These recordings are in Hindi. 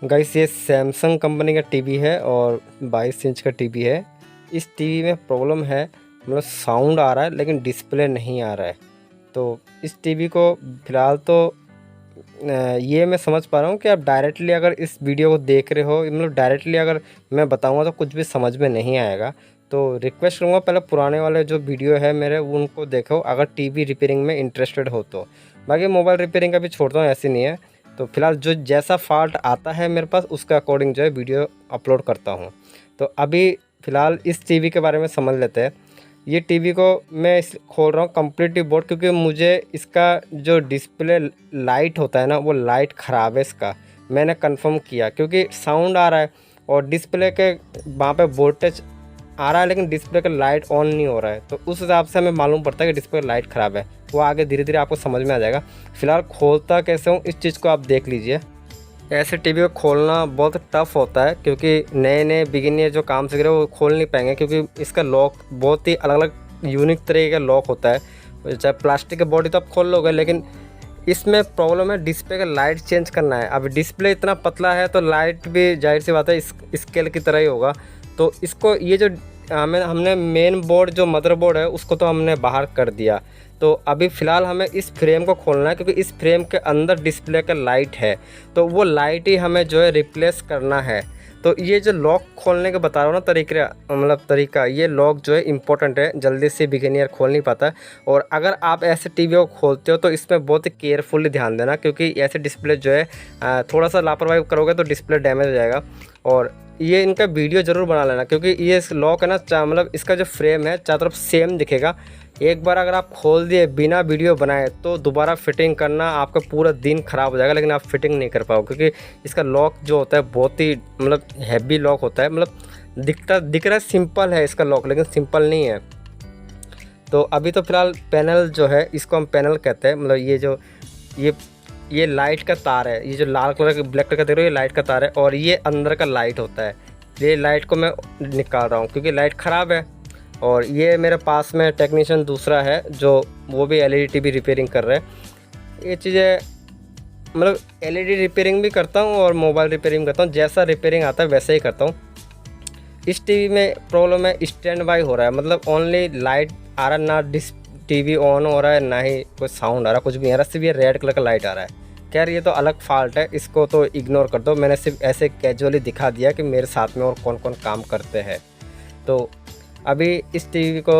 गाइस ये सैमसंग कंपनी का टीवी है और 22 इंच का टीवी है। इस टीवी में प्रॉब्लम है, मतलब साउंड आ रहा है लेकिन डिस्प्ले नहीं आ रहा है। तो इस टीवी को फ़िलहाल तो ये मैं समझ पा रहा हूँ कि आप डायरेक्टली अगर इस वीडियो को देख रहे हो, मतलब डायरेक्टली अगर मैं बताऊँगा तो कुछ भी समझ में नहीं आएगा। तो रिक्वेस्ट करूँगा पहले पुराने वाले जो वीडियो है मेरे उनको देखो अगर टीवी रिपेयरिंग में इंटरेस्टेड हो तो। बाकी मोबाइल रिपेयरिंग का भी छोड़ता हूँ, ऐसी नहीं है। तो फ़िलहाल जो जैसा फ़ॉल्ट आता है मेरे पास उसके अकॉर्डिंग जो है वीडियो अपलोड करता हूँ। तो अभी फ़िलहाल इस टीवी के बारे में समझ लेते हैं। ये टीवी को मैं इस खोल रहा हूँ कम्प्लीटली बोर्ड, क्योंकि मुझे इसका जो डिस्प्ले लाइट होता है ना वो लाइट ख़राब है इसका। मैंने कंफर्म किया क्योंकि साउंड आ रहा है और डिस्प्ले के वहाँ पे वोल्टेज आ रहा है लेकिन डिस्प्ले का लाइट ऑन नहीं हो रहा है। तो उस हिसाब से हमें मालूम पड़ता है कि डिस्प्ले का लाइट ख़राब है। वो आगे धीरे धीरे आपको समझ में आ जाएगा। फ़िलहाल खोलता कैसे हूँ इस चीज़ को आप देख लीजिए। ऐसे टीवी को खोलना बहुत टफ़ होता है क्योंकि नए नए बिगिनर जो काम सीख रहे हैं वो खोल नहीं पाएंगे, क्योंकि इसका लॉक बहुत ही अलग अलग यूनिक तरीके का लॉक होता है। चाहे प्लास्टिक की बॉडी तो आप खोल लोगे, लेकिन इसमें प्रॉब्लम है डिस्प्ले का लाइट चेंज करना है। अब डिस्प्ले इतना पतला है तो लाइट भी जाहिर सी बात है इस स्केल की तरह ही होगा। तो इसको ये जो हमने मेन बोर्ड जो मदरबोर्ड है उसको तो हमने बाहर कर दिया। तो अभी फ़िलहाल हमें इस फ्रेम को खोलना है क्योंकि इस फ्रेम के अंदर डिस्प्ले का लाइट है, तो वो लाइट ही हमें जो है रिप्लेस करना है। तो ये जो लॉक खोलने का बता रहा हूँ ना तरीका, ये लॉक जो है इम्पोर्टेंट है, जल्दी से बिगिनियर खोल नहीं पाता। और अगर आप ऐसे टीवी को खोलते हो तो इसमें बहुत ही केयरफुली ध्यान देना, क्योंकि ऐसे डिस्प्ले जो है थोड़ा सा लापरवाही करोगे तो डिस्प्ले डैमेज हो जाएगा। और ये इनका वीडियो ज़रूर बना लेना, क्योंकि ये लॉक है ना मतलब इसका जो फ्रेम है चारों तरफ सेम दिखेगा। एक बार अगर आप खोल दिए बिना वीडियो बनाए तो दोबारा फिटिंग करना आपका पूरा दिन ख़राब हो जाएगा, लेकिन आप फिटिंग नहीं कर पाओगे क्योंकि इसका लॉक जो होता है बहुत ही मतलब हैवी लॉक होता है। मतलब दिख रहा है सिंपल है इसका लॉक, लेकिन सिंपल नहीं है। तो अभी तो फ़िलहाल पैनल जो है इसको हम पैनल कहते हैं। मतलब ये जो ये लाइट का तार है, ये जो लाल कलर का ब्लैक कलर का देख रहे हो ये लाइट का तार है, और ये अंदर का लाइट होता है। ये लाइट को मैं निकाल रहा हूँ क्योंकि लाइट ख़राब है। और ये मेरे पास में टेक्नीशियन दूसरा है जो वो भी एलईडी टीवी रिपेयरिंग कर रहे हैं। ये चीज़ें मतलब एलईडी रिपेयरिंग भी करता हूँ और मोबाइल रिपेयरिंग करता हूँ, जैसा रिपेयरिंग आता है वैसे ही करता हूँ। इस टीवी में प्रॉब्लम है स्टैंड बाई हो रहा है, मतलब ओनली लाइट आ रहा है, ना टीवी ऑन हो रहा है ना ही कोई साउंड आ रहा है, कुछ भी नहीं आ रहा, सिर्फ ये रेड कलर का लाइट आ रहा है। खैर ये तो अलग फॉल्ट है, इसको तो इग्नोर कर दो। मैंने सिर्फ ऐसे कैजुअली दिखा दिया कि मेरे साथ में और कौन कौन काम करते हैं। तो अभी इस टीवी को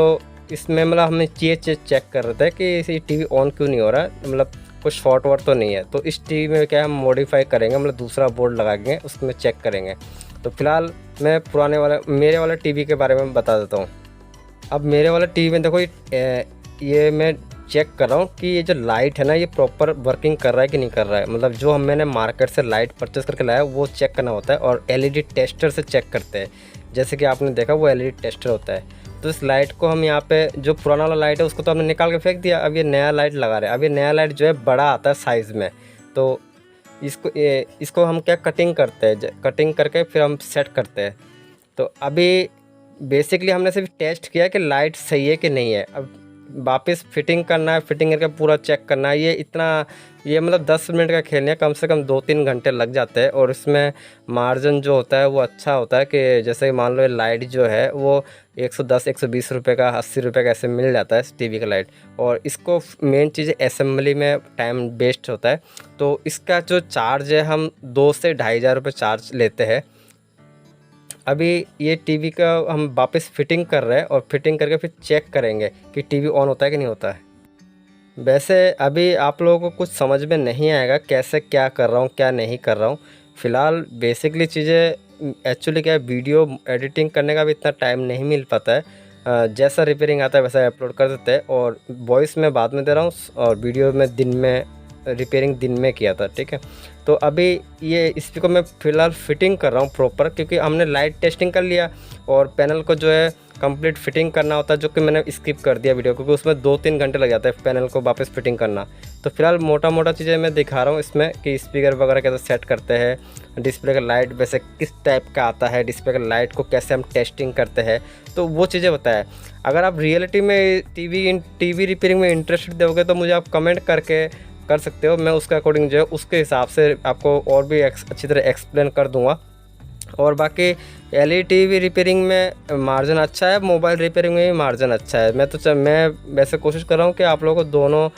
इसमें मतलब हमें चीज़ चेक कर रहे थे कि ये टीवी ऑन क्यों नहीं हो रहा है, मतलब कुछ शॉर्ट वर्ट तो नहीं है। तो इस टीवी में क्या हम मॉडिफाई करेंगे, मतलब दूसरा बोर्ड लगाएंगे उसमें चेक करेंगे। तो फिलहाल मैं मेरे वाले टीवी के बारे में बता देता हूँ। अब मेरे वाले टीवी में देखो ये मैं चेक कर रहा हूँ कि ये जो लाइट है ना ये प्रॉपर वर्किंग कर रहा है कि नहीं कर रहा है। मतलब जो मैंने मार्केट से लाइट परचेस करके लाया वो चेक करना होता है, और एलईडी टेस्टर से चेक करते हैं। जैसे कि आपने देखा वो एलईडी टेस्टर होता है। तो इस लाइट को हम यहाँ पे जो पुराना वाला लाइट है उसको तो हमने निकाल के फेंक दिया, अब ये नया लाइट लगा रहे हैं। अब ये नया लाइट जो है बड़ा आता है साइज़ में, तो इसको हम क्या कटिंग करते हैं, कटिंग करके फिर हम सेट करते हैं। तो अभी बेसिकली हमने सिर्फ टेस्ट किया कि लाइट सही है कि नहीं है। अब वापस फिटिंग करना है, फिटिंग करके पूरा चेक करना है। ये मतलब 10 मिनट का खेल है, कम से कम 2-3 घंटे लग जाते हैं। और इसमें मार्जिन जो होता है वो अच्छा होता है कि जैसे मान लो लाइट जो है वो 110-120 रुपये का, 80 रुपये का ऐसे मिल जाता है इस टीवी का लाइट। और इसको मेन चीज़ असेंबली में टाइम वेस्ट होता है। तो इसका जो चार्ज है हम 2 से 2,500 रुपये चार्ज लेते हैं। अभी ये टीवी का हम वापस फिटिंग कर रहे हैं और फिटिंग करके फिर चेक करेंगे कि टीवी ऑन होता है कि नहीं होता है। वैसे अभी आप लोगों को कुछ समझ में नहीं आएगा कैसे क्या कर रहा हूँ क्या नहीं कर रहा हूँ। फ़िलहाल बेसिकली चीज़ें एक्चुअली क्या है, वीडियो एडिटिंग करने का भी इतना टाइम नहीं मिल पाता है। जैसा रिपेयरिंग आता है वैसा अपलोड कर देते हैं, और वॉइस में बाद में दे रहा हूँ और वीडियो में दिन में रिपेयरिंग दिन में किया था, ठीक है। तो अभी ये इसको मैं फ़िलहाल फिटिंग कर रहा हूँ प्रॉपर, क्योंकि हमने लाइट टेस्टिंग कर लिया और पैनल को जो है कंप्लीट फिटिंग करना होता है, जो कि मैंने स्किप कर दिया वीडियो, क्योंकि उसमें 2-3 घंटे लग जाते हैं पैनल को वापस फिटिंग करना। तो फिलहाल मोटा मोटा चीज़ें मैं दिखा रहा हूँ इसमें कि स्पीकर वगैरह कैसे सेट करते हैं, डिस्प्ले का लाइट वैसे किस टाइप का आता है, डिस्प्ले का लाइट को कैसे हम टेस्टिंग करते हैं, तो वो चीज़ें बताया। अगर आप रियलिटी में टीवी रिपेयरिंग में इंटरेस्टेड दोगे तो मुझे आप कमेंट करके कर सकते हो। मैं उसके अकॉर्डिंग जो है उसके हिसाब से आपको और भी अच्छी तरह एक्सप्लेन कर दूँगा। और बाकी एलईडी टीवी रिपेयरिंग में मार्जिन अच्छा है, मोबाइल रिपेयरिंग में भी मार्जिन अच्छा है। मैं वैसे कोशिश कर रहा हूँ कि आप लोगों को दोनों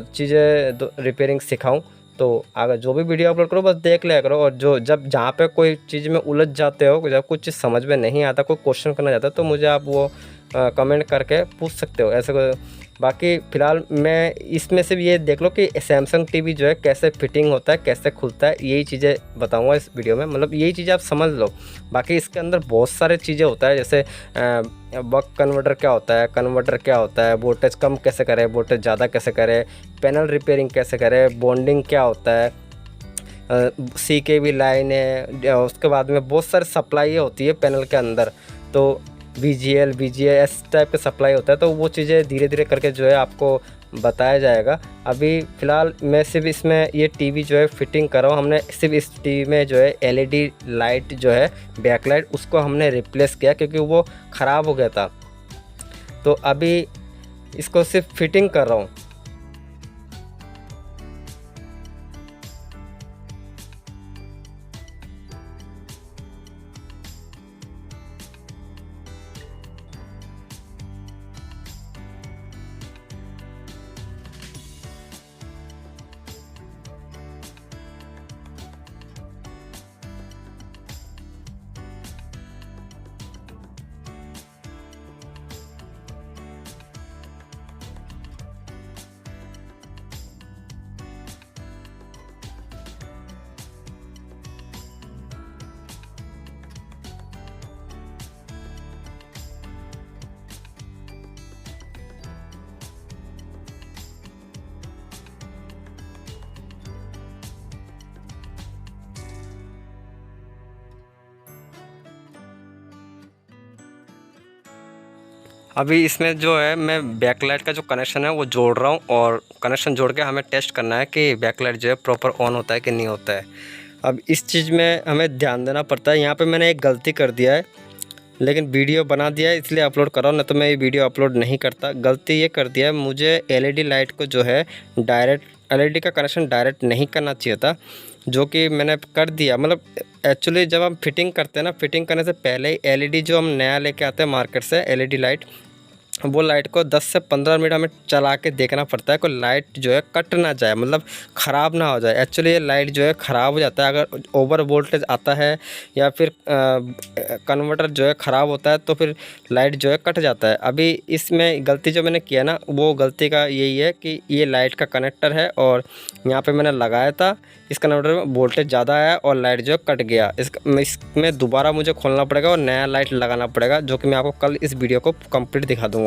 चीज़ें रिपेयरिंग सिखाऊं। तो अगर जो भी वीडियो अपलोड करो बस देख लिया करो, और जो जब जहाँ पे कोई चीज़ में उलझ जाते हो, जब कुछ चीज़ समझ में नहीं आता, कोई क्वेश्चन करना चाहता है, तो मुझे आप वो कमेंट करके पूछ सकते हो ऐसे कोई। बाकी फ़िलहाल मैं इसमें से भी ये देख लो कि सैमसंग टीवी जो है कैसे फिटिंग होता है, कैसे खुलता है, यही चीज़ें बताऊंगा इस वीडियो में। मतलब यही चीज़ें आप समझ लो। बाकी इसके अंदर बहुत सारे चीज़ें होता है, जैसे बक कन्वर्टर क्या होता है, कन्वर्टर क्या होता है, वोल्टेज कम कैसे करें, वोल्टेज ज़्यादा कैसे करें, पैनल रिपेयरिंग कैसे करें, बॉन्डिंग क्या होता है, CKV लाइन है, उसके बाद में बहुत सारी सप्लाई होती है पैनल के अंदर। तो VGL VGA इस टाइप का सप्लाई होता है। तो वो चीज़ें धीरे धीरे करके जो है आपको बताया जाएगा। अभी फ़िलहाल मैं सिर्फ इसमें ये टीवी जो है फिटिंग कर रहा हूँ। हमने सिर्फ इस टीवी में जो है LED लाइट जो है बैकलाइट, उसको हमने रिप्लेस किया क्योंकि वो ख़राब हो गया था। तो अभी इसको सिर्फ फिटिंग कर रहा हूँ। अभी इसमें जो है मैं बैकलाइट का जो कनेक्शन है वो जोड़ रहा हूँ, और कनेक्शन जोड़ के हमें टेस्ट करना है कि बैकलाइट जो है प्रॉपर ऑन होता है कि नहीं होता है। अब इस चीज़ में हमें ध्यान देना पड़ता है। यहाँ पे मैंने एक गलती कर दिया है, लेकिन वीडियो बना दिया है इसलिए अपलोड कर रहा हूँ, नहीं तो मैं ये वीडियो अपलोड नहीं करता। गलती ये कर दिया है, मुझे LED लाइट को जो है डायरेक्ट LED का कनेक्शन डायरेक्ट नहीं करना चाहिए था, जो कि मैंने कर दिया। मतलब एक्चुअली जब हम फिटिंग करते हैं ना, फिटिंग करने से पहले ही LED जो हम नया लेके आते हैं मार्केट से LED लाइट, वो लाइट को 10 से 15 मिनट हमें चला के देखना पड़ता है, कोई लाइट जो है कट ना जाए, मतलब ख़राब ना हो जाए। एक्चुअली ये लाइट जो है ख़राब हो जाता है अगर ओवर वोल्टेज आता है, या फिर कन्वर्टर जो है ख़राब होता है, तो फिर लाइट जो है कट जाता है। अभी इसमें गलती जो मैंने किया ना, वो गलती का यही है कि ये लाइट का कनेक्टर है, और यहाँ पर मैंने लगाया था, इस कन्वर्टर में वोल्टेज ज़्यादा आया और लाइट जो है कट गया। इसमें दोबारा मुझे खोलना पड़ेगा और नया लाइट लगाना पड़ेगा, जो कि मैं आपको कल इस वीडियो को कंप्लीट दिखा दूँगा।